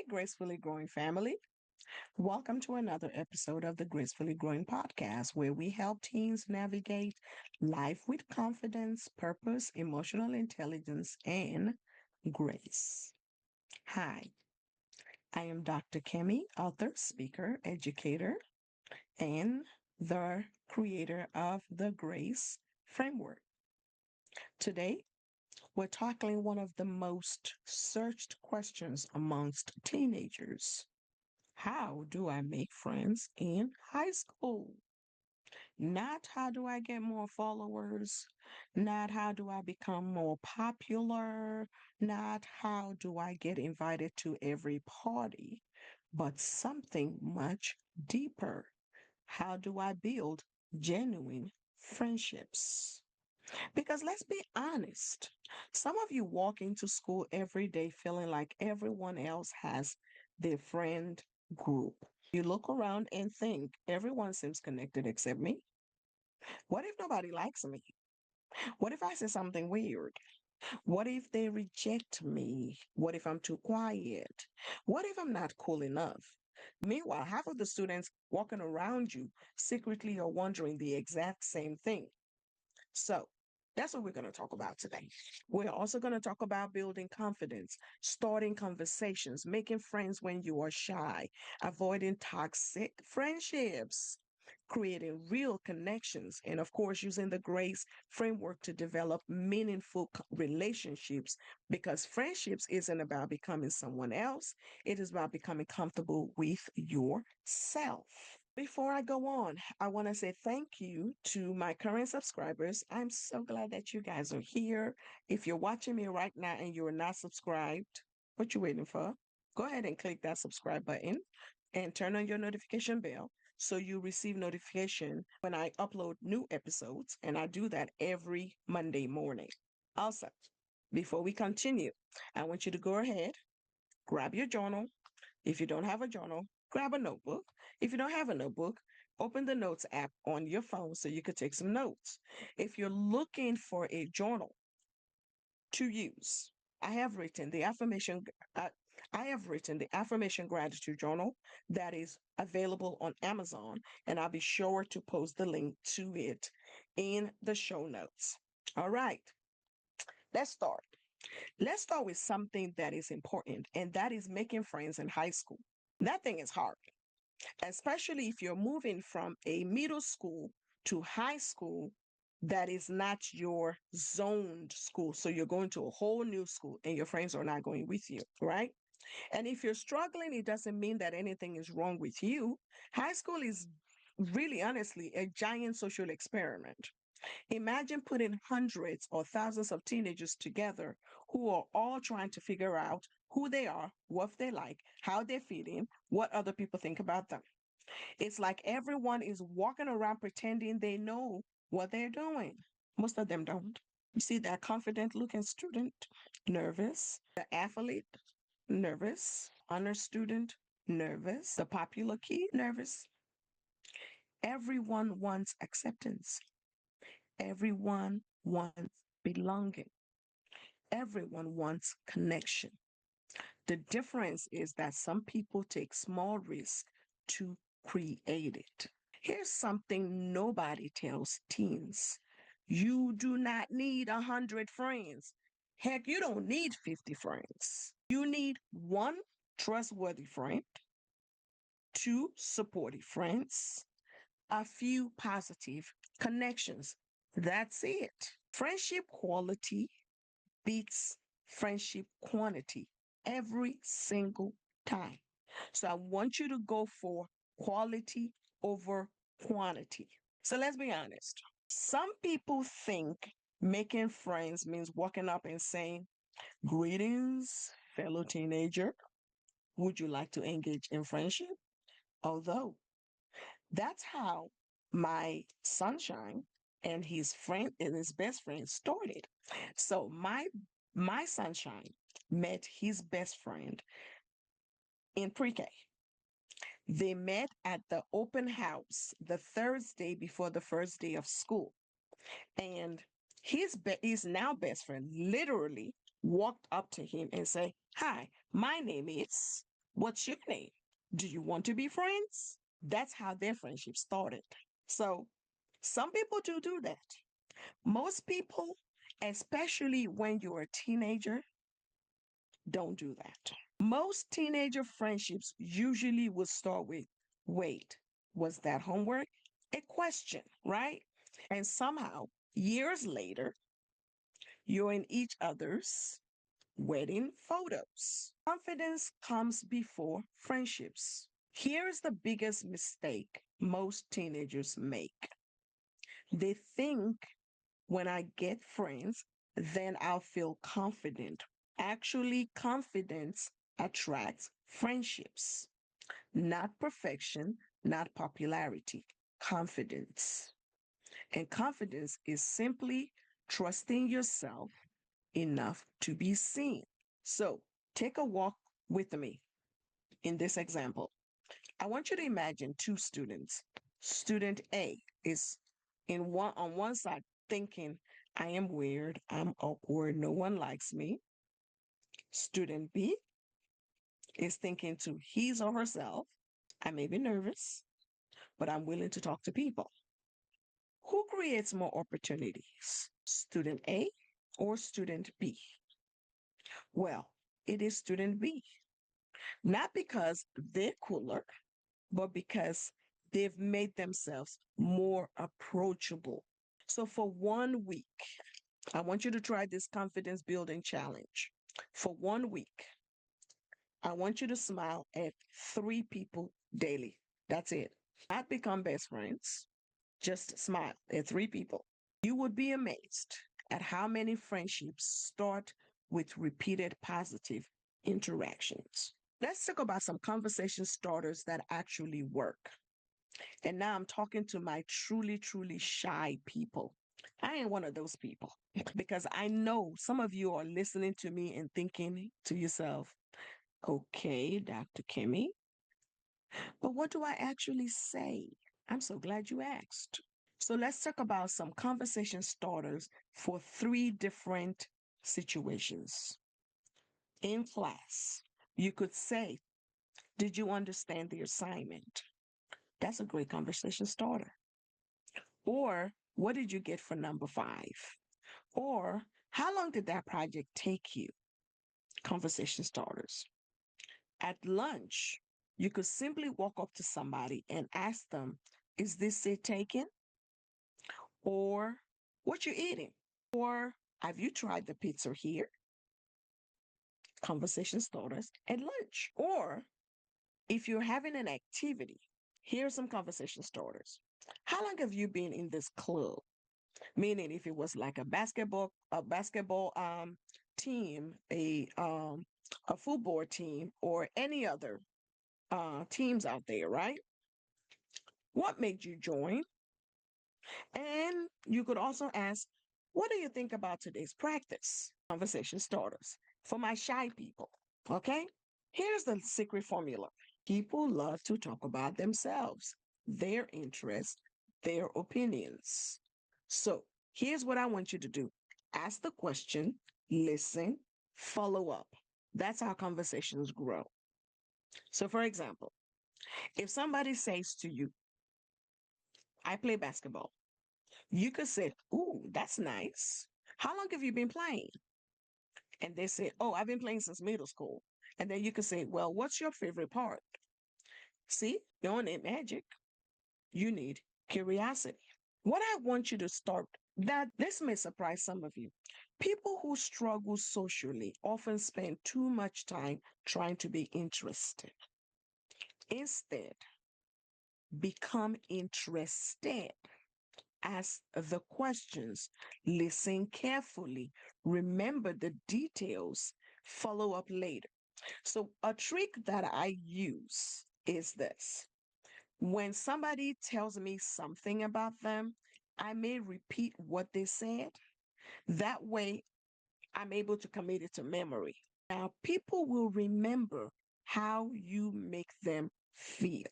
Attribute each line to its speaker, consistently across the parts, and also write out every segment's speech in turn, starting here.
Speaker 1: Gracefully Growing family. Welcome to another episode of the Gracefully Growing Podcast, where we help teens navigate life with confidence, purpose, emotional intelligence, and grace. Hi, I am Dr. Kimmy, author, speaker, educator, and the creator of the Grace Framework. Today, we're tackling one of the most searched questions amongst teenagers. How do I make friends in high school? Not how do I get more followers, not how do I become more popular, not how do I get invited to every party, but something much deeper. How do I build genuine friendships? Because let's be honest, some of you walk into school every day feeling like everyone else has their friend group. You look around and think everyone seems connected except me. What if nobody likes me? What if I say something weird? What if they reject me? What if I'm too quiet? What if I'm not cool enough? Meanwhile, half of the students walking around you secretly are wondering the exact same thing. So that's what we're going to talk about today. We're also going to talk about building confidence, starting conversations, making friends when you are shy, avoiding toxic friendships, creating real connections, and of course, using the grace framework to develop meaningful relationships because friendships isn't about becoming someone else, it is about becoming comfortable with yourself. Before I go on, I want to say thank you to my current subscribers. I'm so glad that you guys are here. If you're watching me right now and you're not subscribed, what you waiting for? Go ahead and click that subscribe button and turn on your notification bell so you receive notification when I upload new episodes, and I do that every Monday morning. Also, before we continue, I want you to go ahead, grab your journal. If you don't have a journal, grab a notebook. If you don't have a notebook, open the notes app on your phone so you could take some notes. If you're looking for a journal to use, I have written the affirmation. Uh, I have written the affirmation gratitude journal that is available on Amazon, and I'll be sure to post the link to it in the show notes. All right, let's start. Let's start with something that is important, and that is making friends in high school. That thing is hard, especially if you're moving from a middle school to high school that is not your zoned school. So you're going to a whole new school and your friends are not going with you, right? And if you're struggling, it doesn't mean that anything is wrong with you. High school is really honestly a giant social experiment. Imagine putting hundreds or thousands of teenagers together who are all trying to figure out who they are, what they like, how they're feeling, what other people think about them. It's like everyone is walking around pretending they know what they're doing. Most of them don't. You see that confident looking student, nervous, the athlete, nervous, honor student, nervous, the popular kid, nervous. Everyone wants acceptance. Everyone wants belonging. Everyone wants connection. The difference is that some people take small risks to create it. Here's something nobody tells teens. You do not need 100 friends. Heck, you don't need 50 friends. You need one trustworthy friend, two supportive friends, a few positive connections. That's it. Friendship quality beats friendship quantity every single time. So I want you to go for quality over quantity. So let's be honest. Some people think making friends means walking up and saying, "Greetings, fellow teenager. Would you like to engage in friendship?" Although that's how my sunshine and his friend and his best friend started. So my sunshine met his best friend in pre-K. They met at the open house the Thursday before the first day of school. And his now best friend literally walked up to him and said, "Hi, my name is What's your name? Do you want to be friends? That's how their friendship started. So some people do that. Most people, especially when you're a teenager, don't do that. Most teenager friendships usually will start with, wait, was that homework? A question, right? And somehow, years later, you're in each other's wedding photos. Confidence comes before friendships. Here's the biggest mistake most teenagers make. They think when I get friends, then I'll feel confident. Actually, confidence attracts friendships, not perfection, not popularity, confidence. And confidence is simply trusting yourself enough to be seen. So take a walk with me in this example. I want you to imagine two students. Student A is on one side thinking, I am weird, I'm awkward, no one likes me. Student B is thinking to his or herself, I may be nervous, but I'm willing to talk to people. Who creates more opportunities? Student A or student B? Well, it is student B. Not because they're cooler, but because they've made themselves more approachable. So for 1 week, I want you to try this confidence building challenge. For 1 week, I want you to smile at 3 people daily. That's it. Not become best friends, just smile at 3 people. You would be amazed at how many friendships start with repeated positive interactions. Let's talk about some conversation starters that actually work. And now I'm talking to my truly shy people. I ain't one of those people because I know some of you are listening to me and thinking to yourself, okay, Dr. Kimmy, but what do I actually say? I'm so glad you asked. So let's talk about some conversation starters for 3 different situations. In class, you could say, did you understand the assignment? That's a great conversation starter. Or, what did you get for number 5? Or, how long did that project take you? Conversation starters. At lunch, you could simply walk up to somebody and ask them, is this seat taken? Or, what you eating? Or, have you tried the pizza here? Conversation starters at lunch. Or, if you're having an activity, here's some conversation starters. How long have you been in this club? Meaning, if it was like a basketball team, a football team, or any other teams out there, right? What made you join? And you could also ask, what do you think about today's practice? Conversation starters for my shy people. Okay, here's the secret formula. People love to talk about themselves, their interests, their opinions. So here's what I want you to do: ask the question, listen, follow up. That's how conversations grow. So, for example, if somebody says to you, I play basketball, you could say, ooh, that's nice. How long have you been playing? And they say, oh, I've been playing since middle school. And then you could say, well, what's your favorite part? See, you don't need magic. You need curiosity. What I want you to start, that this may surprise some of you. People who struggle socially often spend too much time trying to be interested. Instead, become interested. Ask the questions, listen carefully, remember the details, follow up later. So, a trick that I use is this: when somebody tells me something about them, I may repeat what they said. That way, I'm able to commit it to memory. Now, people will remember how you make them feel.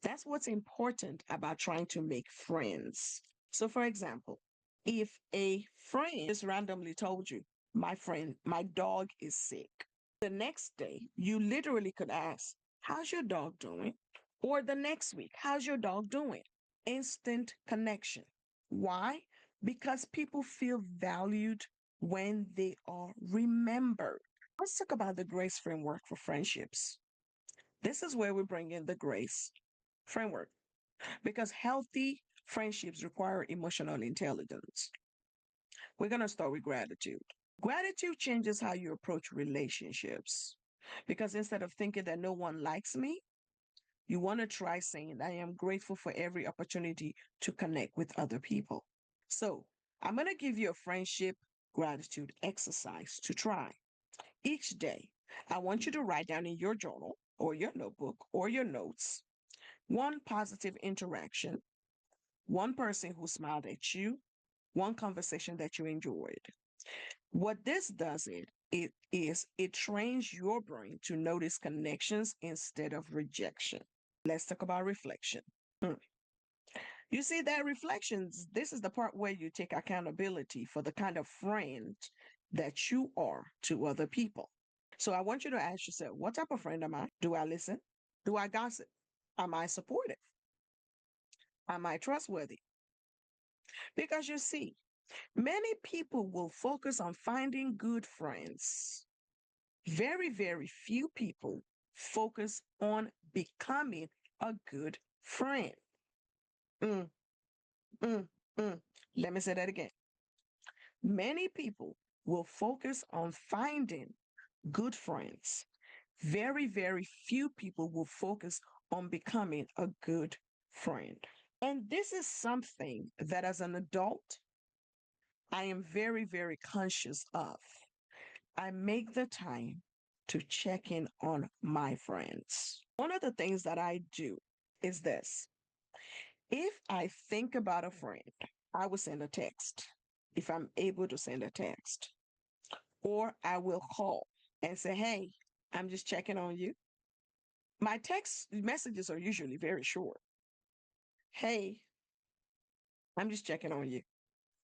Speaker 1: That's what's important about trying to make friends. So, for example, if a friend just randomly told you, my friend, my dog is sick, The next day, you literally could ask, how's your dog doing? Or the next week, how's your dog doing? Instant connection. Why? Because people feel valued when they are remembered. Let's talk about the GRACE framework for friendships. This is where we bring in the GRACE framework because healthy friendships require emotional intelligence. We're going to start with gratitude. Gratitude changes how you approach relationships because instead of thinking that no one likes me, you want to try saying, I am grateful for every opportunity to connect with other people. So, I'm going to give you a friendship gratitude exercise to try. Each day, I want you to write down in your journal or your notebook or your notes one positive interaction, one person who smiled at you, one conversation that you enjoyed. What this does it trains your brain to notice connections instead of rejection. Let's talk about reflection. Hmm. You see that reflections, this is the part where you take accountability for the kind of friend that you are to other people. So I want you to ask yourself, what type of friend am I? Do I listen? Do I gossip? Am I supportive? Am I trustworthy? Because you see, many people will focus on finding good friends. Very, very few people focus on becoming a good friend. Mm, mm, mm. Let me say that again. Many people will focus on finding good friends. Very, very few people will focus on becoming a good friend. And this is something that as an adult, I am very, very conscious of. I make the time to check in on my friends. One of the things that I do is this. If I think about a friend, I will send a text if I'm able to send a text, or I will call and say, hey, I'm just checking on you. My text messages are usually very short. Hey, I'm just checking on you.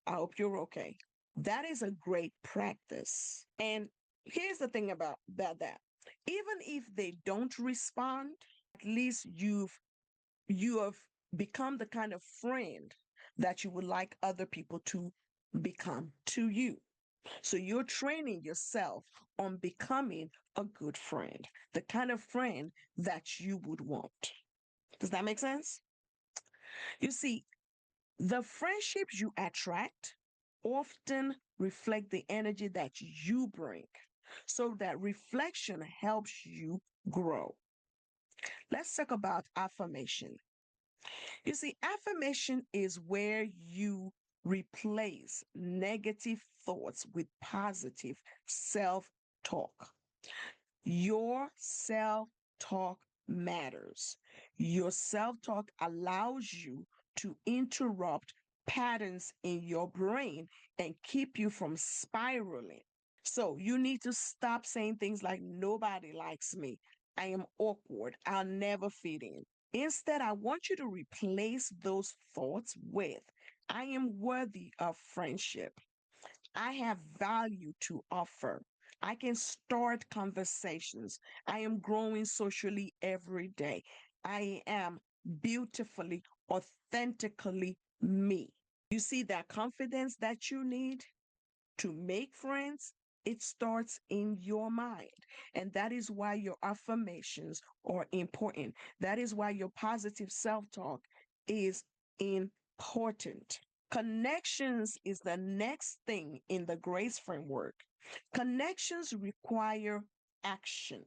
Speaker 1: I hope you're okay. That is a great practice. And here's the thing about that. Even if they don't respond, at least you have become the kind of friend that you would like other people to become to you. So you're training yourself on becoming a good friend, the kind of friend that you would want. Does that make sense? You see, the friendships you attract often reflect the energy that you bring. So that reflection helps you grow. Let's talk about affirmation. You see, affirmation is where you replace negative thoughts with positive self talk. Your self talk matters. Your self talk allows you to interrupt patterns in your brain and keep you from spiraling. So you need to stop saying things like, nobody likes me. I am awkward. I'll never fit in. Instead, I want you to replace those thoughts with, I am worthy of friendship. I have value to offer. I can start conversations. I am growing socially every day. I am beautifully, authentically me. You see that confidence that you need to make friends? It starts in your mind. And that is why your affirmations are important. That is why your positive self talk is important. Connections is the next thing in the GRACE framework. Connections require action.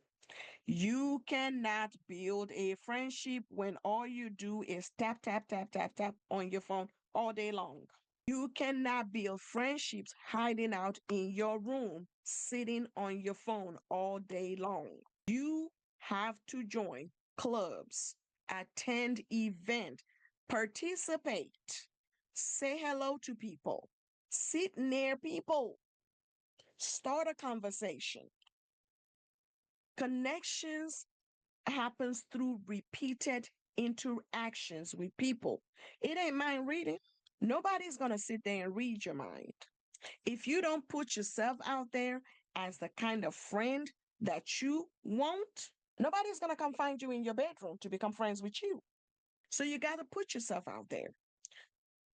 Speaker 1: You cannot build a friendship when all you do is tap, tap, tap, tap, tap on your phone all day long. You cannot build friendships hiding out in your room, sitting on your phone all day long. You have to join clubs, attend events, participate, say hello to people, sit near people, start a conversation. Connections happens through repeated interactions with people. It ain't mind reading. Nobody's going to sit there and read your mind. If you don't put yourself out there as the kind of friend that you want, nobody's going to come find you in your bedroom to become friends with you. So you got to put yourself out there.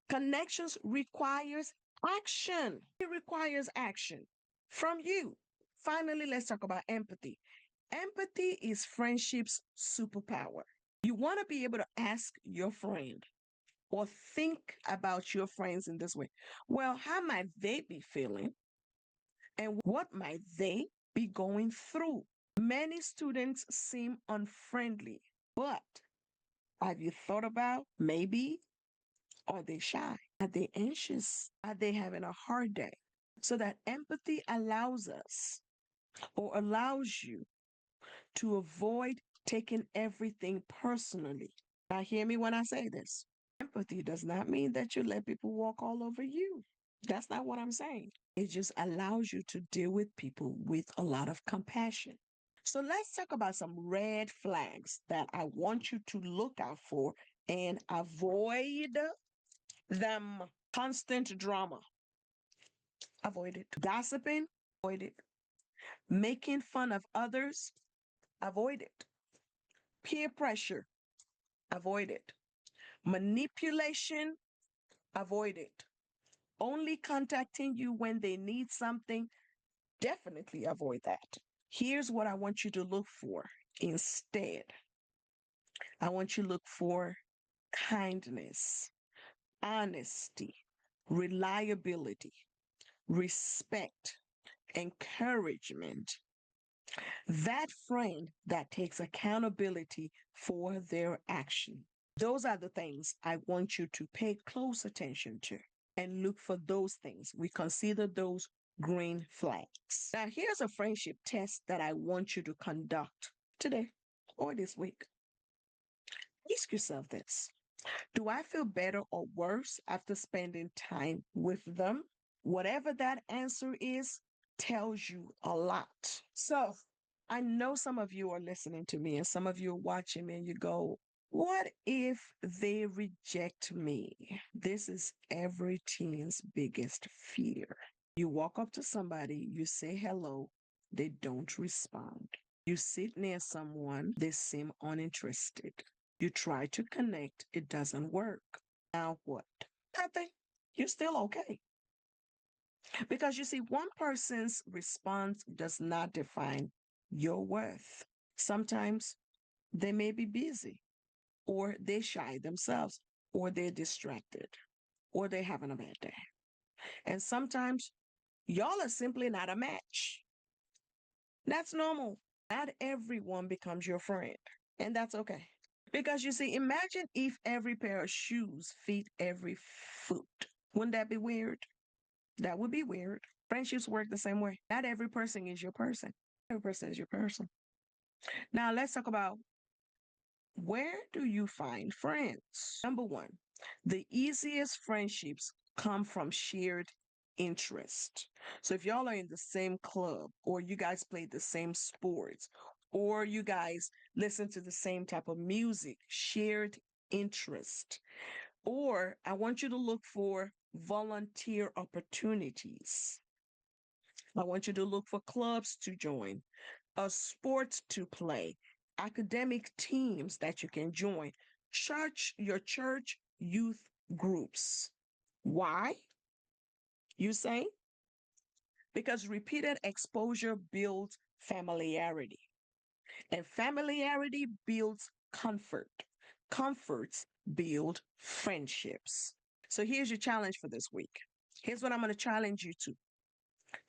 Speaker 1: Connections requires action. It requires action from you. Finally, let's talk about empathy. Empathy is friendship's superpower. You want to be able to ask your friend or think about your friends in this way. Well, how might they be feeling? And what might they be going through? Many students seem unfriendly, but have you thought about maybe are they shy? Are they anxious? Are they having a hard day? So that empathy allows us or allows you to avoid taking everything personally. Now, hear me when I say this. Empathy does not mean that you let people walk all over you. That's not what I'm saying. It just allows you to deal with people with a lot of compassion. So let's talk about some red flags that I want you to look out for and avoid them. Constant drama, avoid it. Gossiping, avoid it. Making fun of others, avoid it. Peer pressure, avoid it. Manipulation, avoid it. Only contacting you when they need something, definitely avoid that. Here's what I want you to look for instead. I want you to look for kindness, honesty, reliability, respect, encouragement. That friend that takes accountability for their action. Those are the things I want you to pay close attention to and look for those things. We consider those green flags. Now, here's a friendship test that I want you to conduct today or this week. Ask yourself this. Do I feel better or worse after spending time with them? Whatever that answer is, tells you a lot. So I know some of you are listening to me and some of you are watching me and you go, what if they reject me? This is every teen's biggest fear. You walk up to somebody, you say hello, they don't respond. You sit near someone, they seem uninterested. You try to connect, it doesn't work. Now what? Nothing. You're still okay. Because you see, one person's response does not define your worth. Sometimes they may be busy, or they're shy themselves, or they're distracted, or they're having a bad day. And sometimes y'all are simply not a match. That's normal. Not everyone becomes your friend, and that's okay. Because you see, imagine if every pair of shoes fit every foot. Wouldn't that be weird? That would be weird. Friendships work the same way. Not every person is your person. Every person is your person. Now let's talk about where do you find friends? Number one, the easiest friendships come from shared interest. So if y'all are in the same club, or you guys play the same sports, or you guys listen to the same type of music, shared interest. Or I want you to look for volunteer opportunities. I want you to look for clubs to join, a sport to play, academic teams that you can join, your church youth groups. Why? You say? Because repeated exposure builds familiarity, and familiarity builds comfort. Comforts build friendships. So here's your challenge for this week. Here's what I'm going to challenge you to.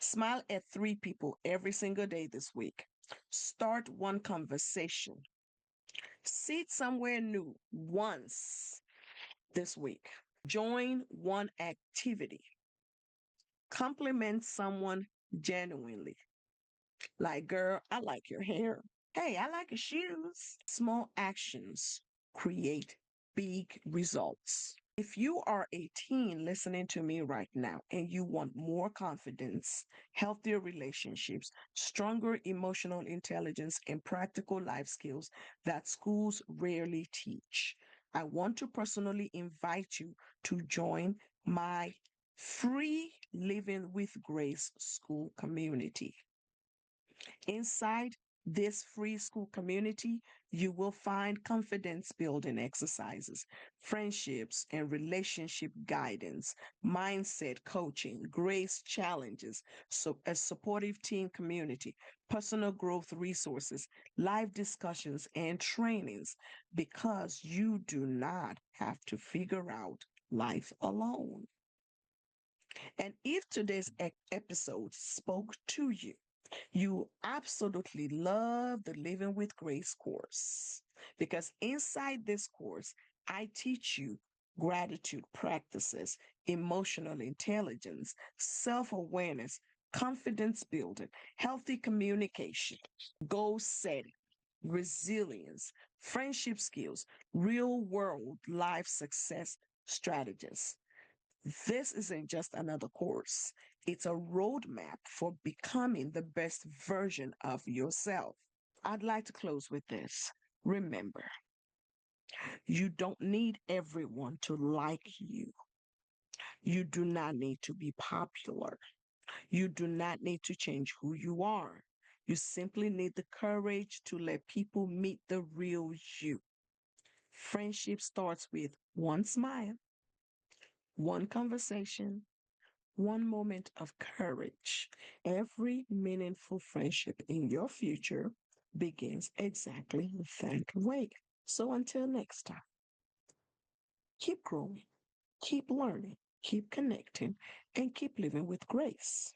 Speaker 1: Smile at 3 people every single day this week. Start one conversation. Sit somewhere new once this week. Join one activity. Compliment someone genuinely. Like, girl, I like your hair. Hey, I like your shoes. Small actions create big results. If you are a teen listening to me right now and you want more confidence, healthier relationships, stronger emotional intelligence, and practical life skills that schools rarely teach, I want to personally invite you to join my free Living with Grace school community. Inside this free school community, you will find confidence building exercises, friendships and relationship guidance, mindset coaching, grace challenges, so a supportive team community, personal growth resources, live discussions, and trainings because you do not have to figure out life alone. And if today's episode spoke to you, you absolutely love the Living with Grace course because inside this course, I teach you gratitude practices, emotional intelligence, self awareness, confidence building, healthy communication, goal setting, resilience, friendship skills, real world life success strategies. This isn't just another course, it's a roadmap for becoming the best version of yourself. I'd like to close with this. Remember, you don't need everyone to like you. You do not need to be popular. You do not need to change who you are. You simply need the courage to let people meet the real you. Friendship starts with one smile, one conversation, one moment of courage. Every meaningful friendship in your future begins exactly that way. So until next time, keep growing, keep learning, keep connecting, and keep living with grace.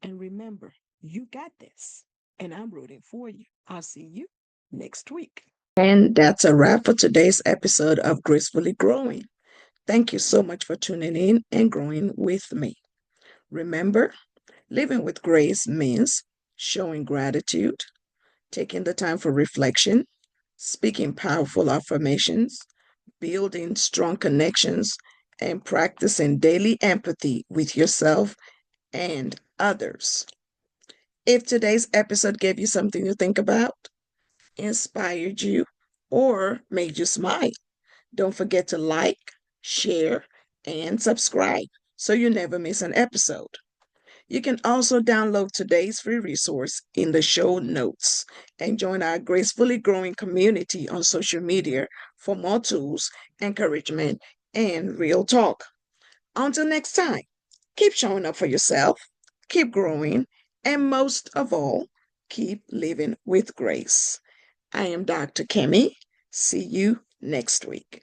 Speaker 1: And remember, you got this, and I'm rooting for you. I'll see you next week. And that's a wrap for today's episode of Gracefully Growing. Thank you so much for tuning in and growing with me. Remember, living with grace means showing gratitude, taking the time for reflection, speaking powerful affirmations, building strong connections, and practicing daily empathy with yourself and others. If today's episode gave you something to think about, inspired you, or made you smile, don't forget to like, share, and subscribe so you never miss an episode. You can also download today's free resource in the show notes and join our Gracefully Growing community on social media for more tools, encouragement, and real talk. Until next time, keep showing up for yourself, keep growing, and most of all, keep living with grace. I am Dr. Kimmy. See you next week.